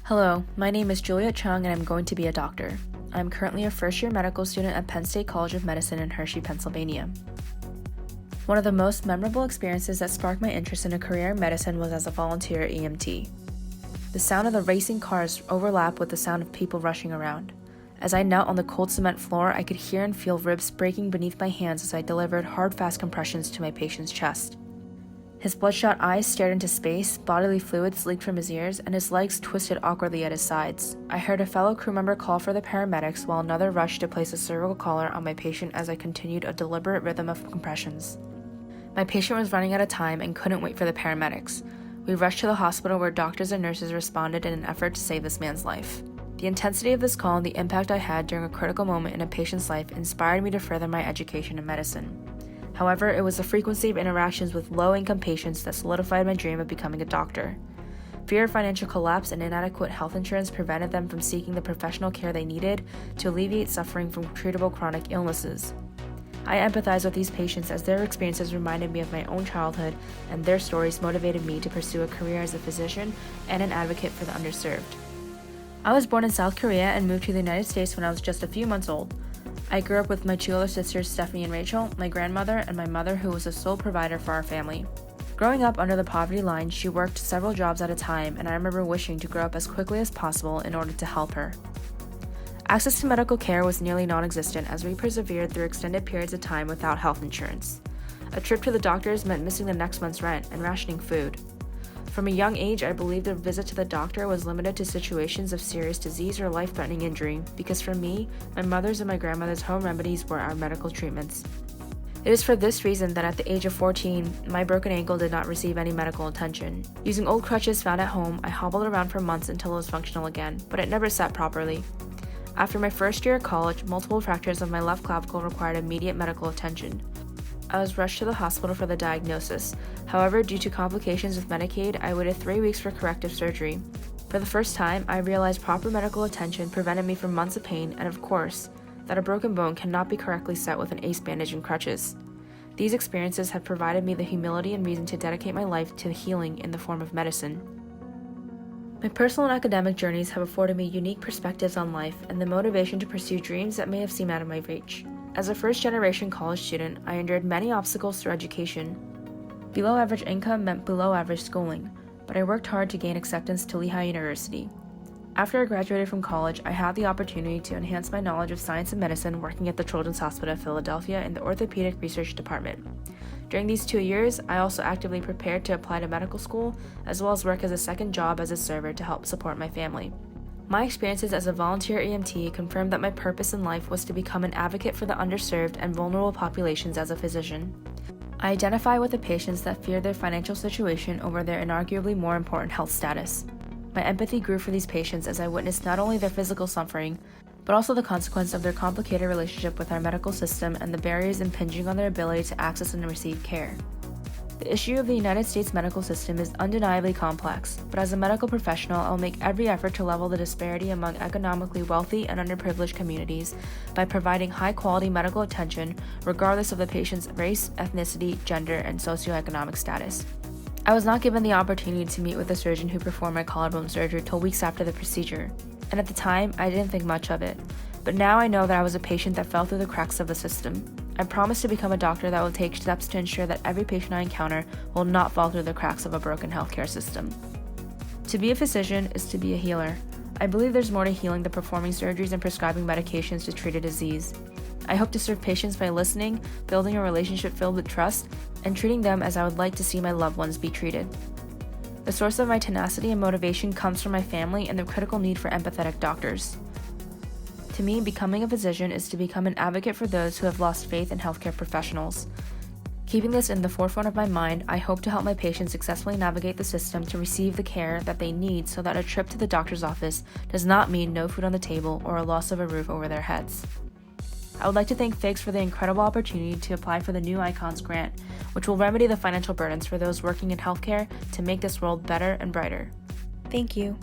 Hello, my name is Juliet Chung and I'm going to be a doctor. I'm currently a first-year medical student at Penn State College of Medicine in Hershey, Pennsylvania. One of the most memorable experiences that sparked my interest in a career in medicine was as a volunteer EMT. The sound of the racing cars overlapped with the sound of people rushing around. As I knelt on the cold cement floor, I could hear and feel ribs breaking beneath my hands as I delivered hard, fast compressions to my patient's chest. His bloodshot eyes stared into space, bodily fluids leaked from his ears, and his legs twisted awkwardly at his sides. I heard a fellow crew member call for the paramedics while another rushed to place a cervical collar on my patient as I continued a deliberate rhythm of compressions. My patient was running out of time and couldn't wait for the paramedics. We rushed to the hospital where doctors and nurses responded in an effort to save this man's life. The intensity of this call and the impact I had during a critical moment in a patient's life inspired me to further my education in medicine. However, it was the frequency of interactions with low-income patients that solidified my dream of becoming a doctor. Fear of financial collapse and inadequate health insurance prevented them from seeking the professional care they needed to alleviate suffering from treatable chronic illnesses. I empathize with these patients as their experiences reminded me of my own childhood, and their stories motivated me to pursue a career as a physician and an advocate for the underserved. I was born in South Korea and moved to the United States when I was just a few months old. I grew up with my two older sisters, Stephanie and Rachel, my grandmother, and my mother, who was the sole provider for our family. Growing up under the poverty line, she worked several jobs at a time, and I remember wishing to grow up as quickly as possible in order to help her. Access to medical care was nearly non-existent as we persevered through extended periods of time without health insurance. A trip to the doctors meant missing the next month's rent and rationing food. From a young age, I believed a visit to the doctor was limited to situations of serious disease or life-threatening injury, because for me, my mother's and my grandmother's home remedies were our medical treatments. It is for this reason that at the age of 14, my broken ankle did not receive any medical attention. Using old crutches found at home, I hobbled around for months until it was functional again, but it never sat properly. After my first year at college, multiple fractures of my left clavicle required immediate medical attention. I was rushed to the hospital for the diagnosis. However, due to complications with Medicaid, I waited 3 weeks for corrective surgery. For the first time, I realized proper medical attention prevented me from months of pain, and of course, that a broken bone cannot be correctly set with an ace bandage and crutches. These experiences have provided me the humility and reason to dedicate my life to healing in the form of medicine. My personal and academic journeys have afforded me unique perspectives on life and the motivation to pursue dreams that may have seemed out of my reach. As a first-generation college student, I endured many obstacles through education. Below average income meant below average schooling, but I worked hard to gain acceptance to Lehigh University. After I graduated from college, I had the opportunity to enhance my knowledge of science and medicine working at the Children's Hospital of Philadelphia in the orthopedic research department. During these 2 years, I also actively prepared to apply to medical school, as well as work as a second job as a server to help support my family. My experiences as a volunteer EMT confirmed that my purpose in life was to become an advocate for the underserved and vulnerable populations as a physician. I identify with the patients that fear their financial situation over their inarguably more important health status. My empathy grew for these patients as I witnessed not only their physical suffering, but also the consequence of their complicated relationship with our medical system and the barriers impinging on their ability to access and receive care. The issue of the United States medical system is undeniably complex, but as a medical professional, I will make every effort to level the disparity among economically wealthy and underprivileged communities by providing high-quality medical attention regardless of the patient's race, ethnicity, gender, and socioeconomic status. I was not given the opportunity to meet with the surgeon who performed my collarbone surgery till weeks after the procedure, and at the time, I didn't think much of it. But now I know that I was a patient that fell through the cracks of the system. I promise to become a doctor that will take steps to ensure that every patient I encounter will not fall through the cracks of a broken healthcare system. To be a physician is to be a healer. I believe there's more to healing than performing surgeries and prescribing medications to treat a disease. I hope to serve patients by listening, building a relationship filled with trust, and treating them as I would like to see my loved ones be treated. The source of my tenacity and motivation comes from my family and the critical need for empathetic doctors. To me, becoming a physician is to become an advocate for those who have lost faith in healthcare professionals. Keeping this in the forefront of my mind, I hope to help my patients successfully navigate the system to receive the care that they need so that a trip to the doctor's office does not mean no food on the table or a loss of a roof over their heads. I would like to thank FIGS for the incredible opportunity to apply for the New Icons grant, which will remedy the financial burdens for those working in healthcare to make this world better and brighter. Thank you.